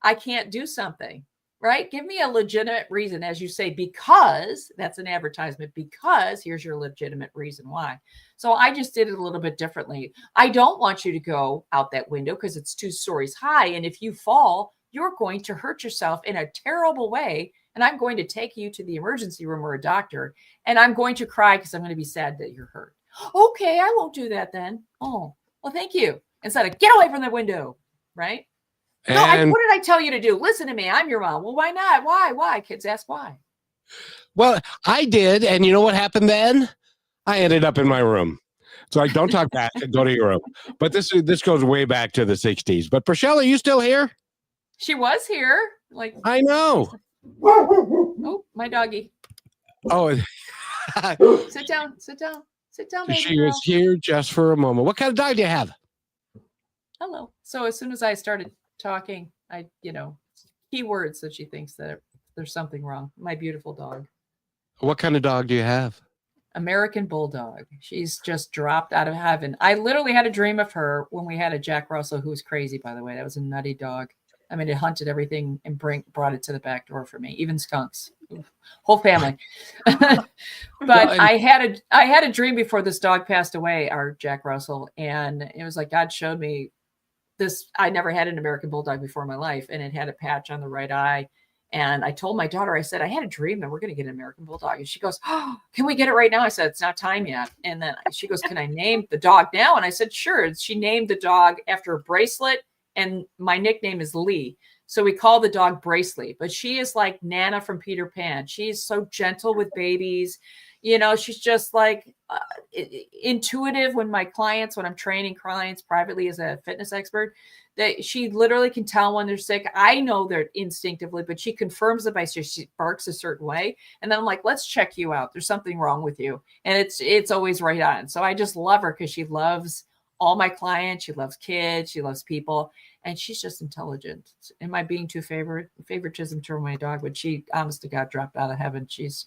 I can't do something, right? Give me a legitimate reason, as you say, because that's an advertisement, because here's your legitimate reason why. So I just did it a little bit differently. I don't want you to go out that window because it's 2 stories high. And if you fall, you're going to hurt yourself in a terrible way. And I'm going to take you to the emergency room or a doctor, and I'm going to cry because I'm going to be sad that you're hurt. Okay, I won't do that then. Oh, well, thank you. Instead of get away from the window, right? No, what did I tell you to do? Listen to me. I'm your mom. Well, why not? Why? Kids ask why.
Well, I did. And you know what happened then? I ended up in my room. It's like, don't talk back. Go to your room. But this goes way back to the 60s. But Prashelle, are you still here?
She was here. Like,
I know.
Oh, my doggy.
Oh,
Sit down, baby
she
girl.
was here just for a moment. What kind of dog do you have?
Hello. So as soon as I started talking, keywords that she thinks that there's something wrong. My beautiful dog.
What kind of dog do you have?
American Bulldog. She's just dropped out of heaven. I literally had a dream of her when we had a Jack Russell, who was crazy, by the way. That was a nutty dog. I mean, it hunted everything and brought it to the back door for me, even skunks, whole family. But I had a dream before this dog passed away, our Jack Russell, and it was like God showed me this. I never had an American Bulldog before in my life, and it had a patch on the right eye. And I told my daughter, I said, I had a dream that we're going to get an American Bulldog. And she goes, oh, can we get it right now? I said, it's not time yet. And then she goes, can I name the dog now? And I said, sure. She named the dog after a bracelet. And my nickname is Lee. So we call the dog Bracelet. But she is like Nana from Peter Pan. She's so gentle with babies. She's just like intuitive when I'm training clients privately as a fitness expert, that she literally can tell when they're sick. I know they're instinctively, but she confirms it by she barks a certain way. And then I'm like, let's check you out. There's something wrong with you. And it's always right on. So I just love her because she loves all my clients. She loves kids. She loves people. And she's just intelligent. Am I being too favoritism to my dog? But she, honest to God, dropped out of heaven. She's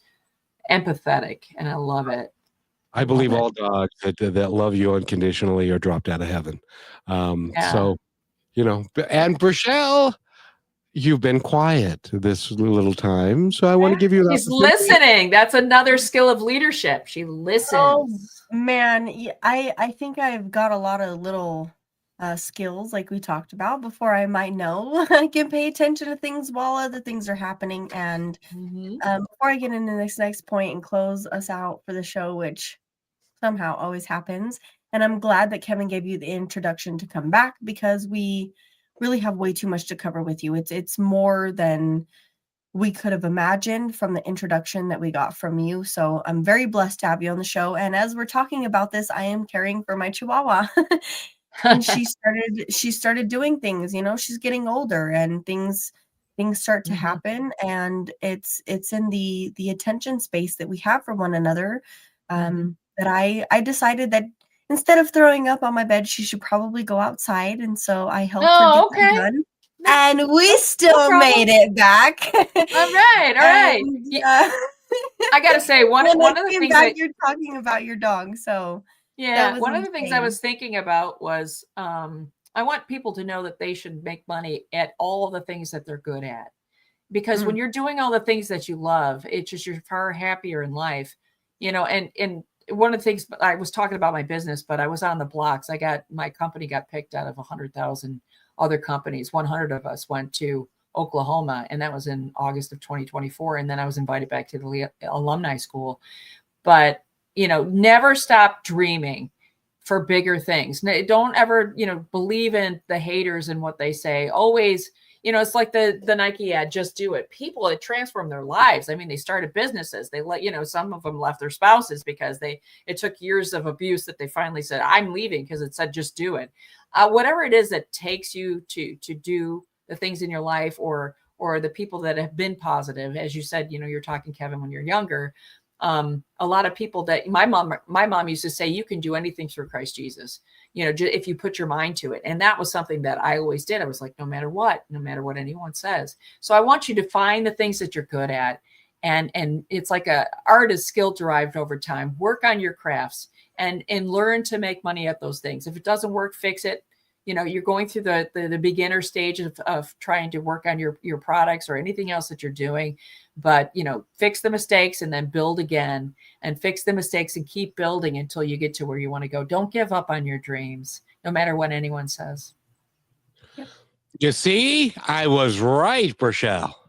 empathetic, and I love it.
I believe all dogs that love you unconditionally are dropped out of heaven.
Yeah.
So, and Prashelle, you've been quiet this little time. So I want to give you
She's listening. That's another skill of leadership. She listens.
Oh, man. I think I've got a lot of little skills like we talked about before I might know. I can pay attention to things while other things are happening. And before I get into this next point and close us out for the show, which somehow always happens, and I'm glad that Kevin gave you the introduction to come back, because we really have way too much to cover with you. It's more than we could have imagined from the introduction that we got from you. So I'm very blessed to have you on the show. And as we're talking about this, I am caring for my Chihuahua. And she started doing things, she's getting older, and things start to happen, and it's in the attention space that we have for one another that I decided that instead of throwing up on my bed, she should probably go outside. And so I helped her
Oh,
get that
okay.
done. And we still
problem.
made it back.
All right. All right.
And,
I got to say, one
when
of
I
the
came
things
back,
that,
you're talking about your dog. So that
yeah,
was
one of the things I
insane.
was thinking about was I want people to know that they should make money at all the things that they're good at. Because when you're doing all the things that you love, it's just you're far happier in life, and one of the things I was talking about my business, but I was on the blocks. My company got picked out of 100,000 other companies. 100 of us went to Oklahoma, and that was in August of 2024. And then I was invited back to the alumni school. But, never stop dreaming for bigger things. Don't ever, believe in the haters and what they say. Always, it's like the Nike ad, just do it. People, it transformed their lives. I mean, they started businesses. They some of them left their spouses because it took years of abuse that they finally said, I'm leaving, because it said, just do it. Whatever it is that takes you to do the things in your life, or the people that have been positive, as you said, you're talking, Kevin, when you're younger. A lot of people that my mom used to say, you can do anything through Christ Jesus, if you put your mind to it. And that was something that I always did. I was like, no matter what anyone says. So I want you to find the things that you're good at. And it's like art is skill derived over time. Work on your crafts and learn to make money at those things. If it doesn't work, fix it. You're going through the beginner stage of trying to work on your products or anything else that you're doing. But, fix the mistakes and then build again, and fix the mistakes and keep building until you get to where you want to go. Don't give up on your dreams, no matter what anyone says.
Yep.
You see, I was right, Rochelle.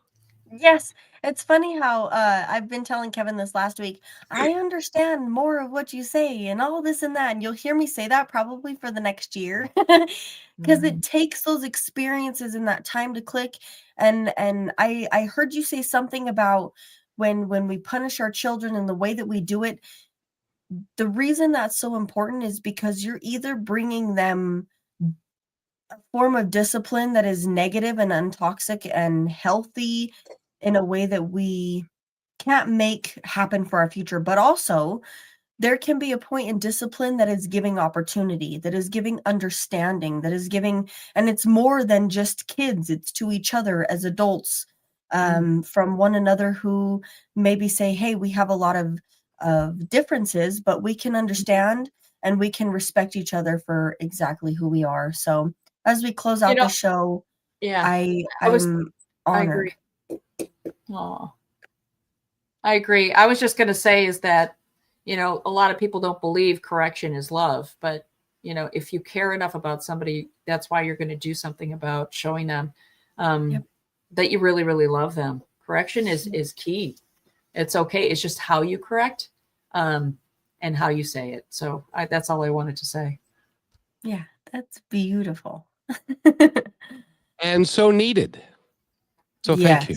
Yes. It's funny how I've been telling Kevin this last week. I understand more of what you say and all this and that. And you'll hear me say that probably for the next year, because it takes those experiences and that time to click. And I heard you say something about when we punish our children and the way that we do it. The reason that's so important is because you're either bringing them a form of discipline that is negative and untoxic and healthy in a way that we can't make happen for our future, but also there can be a point in discipline that is giving opportunity, that is giving understanding, that is giving, and it's more than just kids, it's to each other as adults, from one another, who maybe say, hey, we have a lot of differences, but we can understand and we can respect each other for exactly who we are. So as we close out the show,
Yeah,
I'm
I
honored.
agree. Oh, I agree. I was just going to say is that, a lot of people don't believe correction is love, but if you care enough about somebody, that's why you're going to do something about showing them that you really, really love them. Correction is key. It's okay. It's just how you correct and how you say it. So that's all I wanted to say.
Yeah, that's beautiful.
And
so needed. So thank you.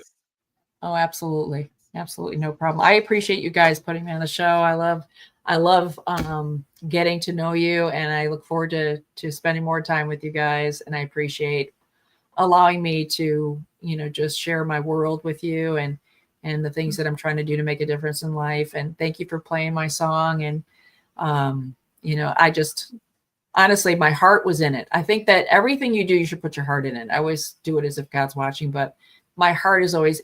Oh, absolutely. Absolutely. No problem. I appreciate you guys putting me on the show. I love getting to know you, and I look forward to spending more time with you guys. And I appreciate allowing me to, just share my world with you and the things that I'm trying to do to make a difference in life. And thank you for playing my song. And, I just, honestly, my heart was in it. I think that everything you do, you should put your heart in it. I always do it as if God's watching, but my heart is always,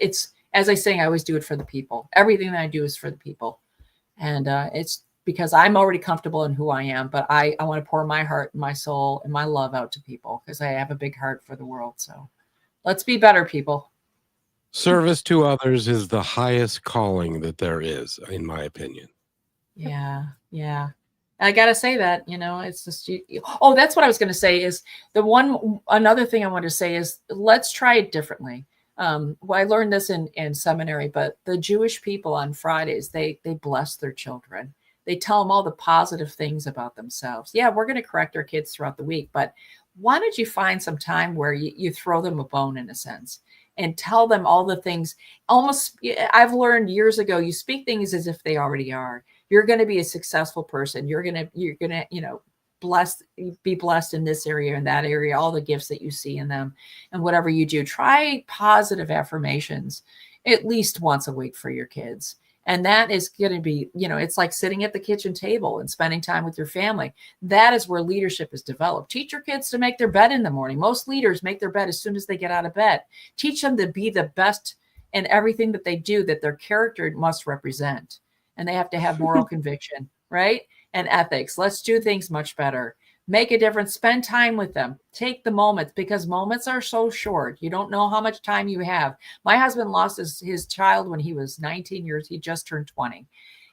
as I sing, I always do it for the people. Everything that I do is for the people. And it's because I'm already comfortable in who I am, but I want to pour my heart and my soul and my love out to people because I have a big heart for the world. So let's be better, people.
Service to others is the highest calling that there is, in my opinion.
Yeah. Yeah. I got to say that, it's just, that's what I was going to say is another thing I want to say is let's try it differently. Well, I learned this in seminary, but the Jewish people on Fridays, they bless their children. They tell them all the positive things about themselves. Yeah, we're going to correct our kids throughout the week, but why don't you find some time where you throw them a bone in a sense and tell them all the things? Almost, I've learned years ago, you speak things as if they already are. You're going to be a successful person. You're going to, be blessed in this area and that area, all the gifts that you see in them. And whatever you do, try positive affirmations at least once a week for your kids. And that is going to be, it's like sitting at the kitchen table and spending time with your family. That is where leadership is developed. Teach your kids to make their bed in the morning. Most leaders make their bed as soon as they get out of bed. Teach them to be the best in everything that they do, that their character must represent. And they have to have moral conviction, right? And ethics. Let's do things much better. Make a difference. Spend time with them. Take the moments, because moments are so short. You don't know how much time you have. My husband lost his child when he was 19 years. He just turned 20.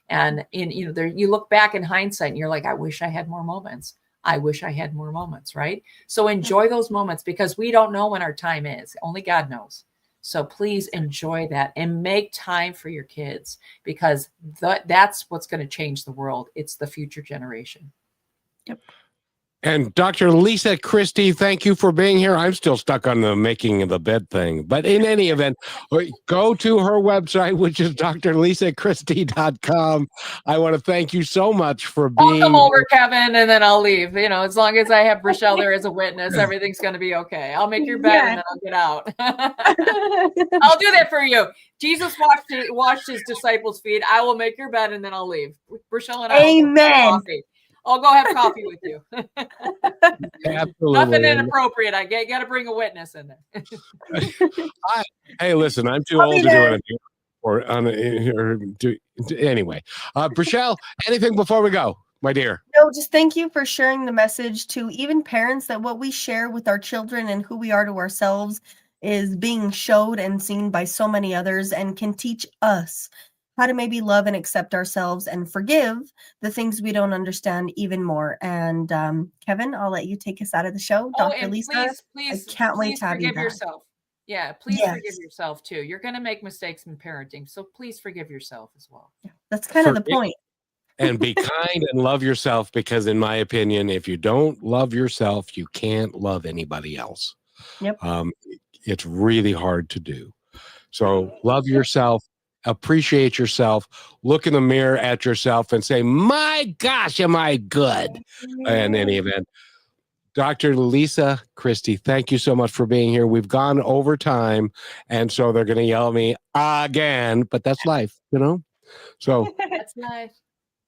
And you look back in hindsight and you're like, I wish I had more moments. I wish I had more moments, right? So enjoy those moments, because we don't know when our time is. Only God knows. So please enjoy that and make time for your kids, because that's what's going to change the world. It's the future generation.
Yep.
And Dr. Lisa Christie, thank you for being here. I'm still stuck on the making of the bed thing. But in any event, go to her website, which is drlisachristie.com. I want to thank you so much for being...
I'll come over, Kevin, and then I'll leave. As long as I have Rochelle there as a witness, everything's going to be okay. I'll make your bed and then I'll get out. I'll do that for you. Jesus washed his disciples' feet. I will make your bed and then I'll leave. Rochelle and I will have coffee. I'll go have coffee with you.
Absolutely.
Nothing inappropriate. I got to bring a witness in there.
Hey, listen, I'm too old to do it. Anyway, Rochelle, anything before we go, my dear?
No, just thank you for sharing the message to even parents, that what we share with our children and who we are to ourselves is being showed and seen by so many others, and can teach us how to maybe love and accept ourselves and forgive the things we don't understand even more. And Kevin, I'll let you take us out of the show. Dr. Lisa,
please,
I can't wait to have you back.
Yourself. Yeah, please forgive yourself too. You're going to make mistakes in parenting, so please forgive yourself as well.
Yeah, that's kind of the point.
And be kind and love yourself, because in my opinion, if you don't love yourself, you can't love anybody else.
Yep.
It's really hard to do. So love yourself. Appreciate yourself, look in the mirror at yourself and say, my gosh, am I good? In any event, Dr. Lisa Christie, thank you so much for being here. We've gone over time, and so they're going to yell at me again, but that's life, So
that's life.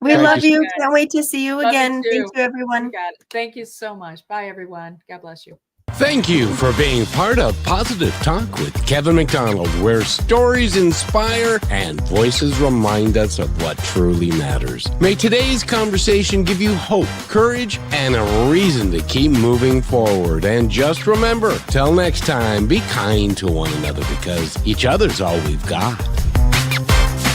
We love you. Can't wait to see you again.
You
thank you, everyone.
Thank you so much. Bye, everyone. God bless you.
Thank you for being part of Positive Talk with Kevin McDonald, where stories inspire and voices remind us of what truly matters. May today's conversation give you hope, courage, and a reason to keep moving forward. And just remember, till next time, be kind to one another, because each other's all we've got.